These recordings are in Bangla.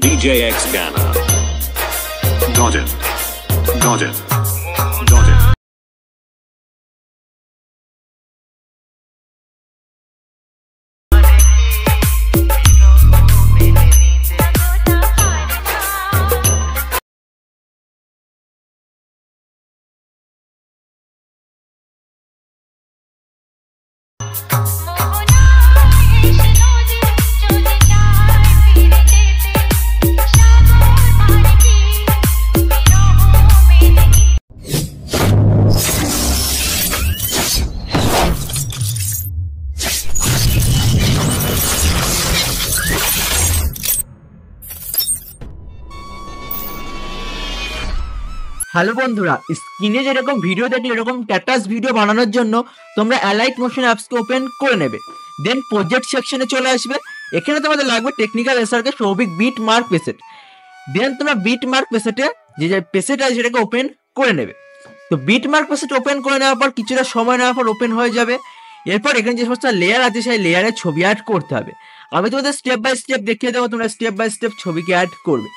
DJ X Ghana. Got it. Got it. Got it. Hello বন্ধুরা, স্ক্রিনে যেরকম ভিডিও দেখলে এরকম স্ট্যাটাস ভিডিও বানানোর জন্য তোমরা অ্যালাইট মোশন অ্যাপসকে ওপেন করে নেবে। দেন প্রজেক্ট সেকশনে চলে আসবে। এখানে তোমাদের লাগবে technical SRK Souvik beat mark preset. Then তোমরা বিট মার্ক প্রেসেটে যে প্রেসেট আছে সেটাকে ওপেন করে নেবে। তো বিট মার্ক প্রেসেট ওপেন করে নেওয়ার পর কিছুটা সময় নেওয়ার পর ওপেন হয়ে যাবে। এরপর এখানে যে সমস্ত লেয়ার আছে সেই লেয়ারে ছবি অ্যাড করতে হবে। আমি তোমাদের স্টেপ বাই স্টেপ দেখিয়ে দেবো, তোমরা স্টেপ বাই স্টেপ ছবিকে অ্যাড করবে।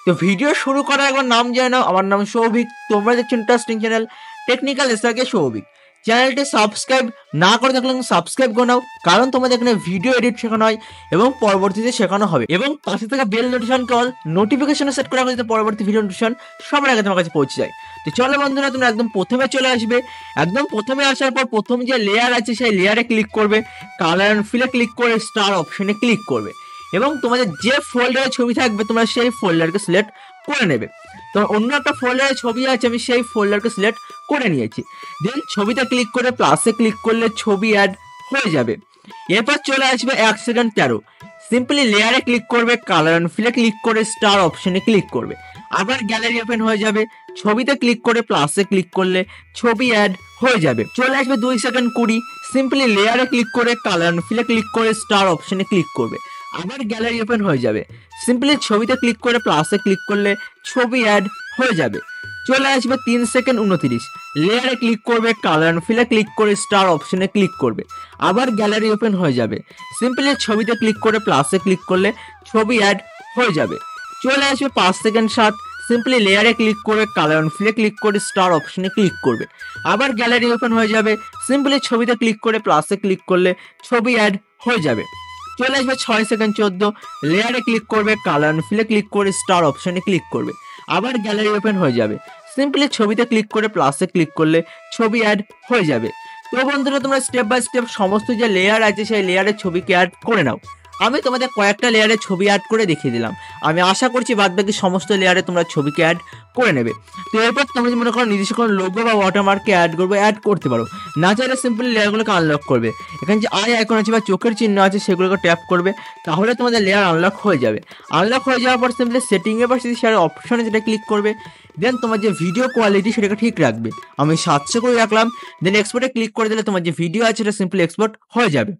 তো ভিডিও শুরু করার একবার নাম জেনে নাও। আমার নাম সৌভিক, তোমরা দেখছো interesting channel technical SRK Souvik. চ্যানেলটি সাবস্ক্রাইব না করে থাকলে সাবস্ক্রাইব করে নাও, কারণ তোমাদের এখানে ভিডিও এডিট শেখানো হয় এবং পরবর্তীতে শেখানো হবে। এবং পাশে থাকা বেল নোটিফিকেশন কল নোটিফিকেশনে সেট করে রাখো যাতে পরবর্তী ভিডিও নোটিফিকেশন সবার আগে তোমার কাছে পৌঁছে যায়। তো চলো বন্ধুরা, তোমরা একদম প্রথমে চলে আসবে। একদম প্রথমে আসার পর প্রথম যে লেয়ার আছে সেই লেয়ারে ক্লিক করবে, কালার অ্যান্ড ফিলে ক্লিক করে স্টার অপশনে ক্লিক করবে এবং তোমাদের যে ফোল্ডারে ছবি থাকবে তোমরা সেই ফোল্ডারকে সিলেক্ট করে নেবে। তোমার অন্য একটা ফোল্ডারে ছবি আছে, আমি সেই ফোল্ডারকে সিলেক্ট করে নিয়েছি। দেন ছবিতে ক্লিক করে প্লাসে ক্লিক করলে ছবি অ্যাড হয়ে যাবে। এরপর চলে আসবে 1 সেকেন্ড 13, সিম্পলি লেয়ারে ক্লিক করবে, কালার অ্যান্ড ফিলে ক্লিক করে স্টার অপশনে ক্লিক করবে। আবার গ্যালারি ওপেন হয়ে যাবে। ছবিতে ক্লিক করে প্লাসে ক্লিক করলে ছবি অ্যাড হয়ে যাবে। চলে আসবে 2 সেকেন্ড 20, সিম্পলি লেয়ারে ক্লিক করে, কালার অ্যান্ড ফিলে ক্লিক করে স্টার অপশনে ক্লিক করবে। আবার গ্যালারি ওপেন হয়ে যাবে। সিম্পলি ছবিতে ক্লিক করে প্লাসে ক্লিক করলে ছবি অ্যাড হয়ে যাবে। চলে আসবে 3 সেকেন্ড 29, লেয়ারে ক্লিক করবে, কালার অ্যান্ড ফিলে ক্লিক করে স্টার অপশনে ক্লিক করবে। আবার গ্যালারি ওপেন হয়ে যাবে। সিম্পলি ছবিতে ক্লিক করে প্লাসে ক্লিক করলে ছবি অ্যাড হয়ে যাবে। চলে আসবে 5 সেকেন্ড 7, সিম্পলি লেয়ারে ক্লিক করে, কালার অ্যান্ড ফিলে ক্লিক করে স্টার অপশনে ক্লিক করবে। আবার গ্যালারি ওপেন হয়ে যাবে। সিম্পলি ছবিতে ক্লিক করে প্লাসে ক্লিক করলে ছবি অ্যাড হয়ে যাবে। চলে আসবে 6 সেকেন্ড 14, লেয়ারে ক্লিক করবে, কালার অ্যান্ড ফিলে ক্লিক করে স্টার অপশনে ক্লিক করবে। আবার গ্যালারি ওপেন হয়ে যাবে। সিম্পলি ছবিতে ক্লিক করে প্লাসে ক্লিক করলে ছবি অ্যাড হয়ে যাবে। তো বন্ধুরা, তোমরা স্টেপ বাই স্টেপ সমস্ত যে লেয়ার আছে সেই লেয়ারের ছবিকে অ্যাড করে নাও। আমি তোমাদের কয়েকটা লেয়ারে ছবি অ্যাড করে দেখিয়ে দিলাম। আমি আশা করছি বাদবাকি সমস্ত লেয়ারে তোমরা ছবিকে অ্যাড করে নেবে। তো এরপর তোমরা যদি মনে করো নিজস্ব কোনো লোগো বা ওয়াটারমার্ককে অ্যাড করবে, অ্যাড করতে পারো। না চাইলে সিম্পলি লেয়ারগুলোকে আনলক করবে। এখানে যে আই আইকন আছে বা চোখের চিহ্ন আছে সেগুলোকে ট্যাপ করবে, তাহলে তোমাদের লেয়ার আনলক হয়ে যাবে। আনলক হয়ে যাওয়ার পর সিম্পলি সেটিংয়ে বা শেয়ার অপশনে যেটা ক্লিক করবে। দেন তোমার যে ভিডিও কোয়ালিটি সেটাকে ঠিক রাখবে। আমি 700 করে রাখলাম। দেন এক্সপোর্টে ক্লিক করে দিলে তোমার যে ভিডিও আছে সেটা সিম্পলি এক্সপোর্ট হয়ে যাবে।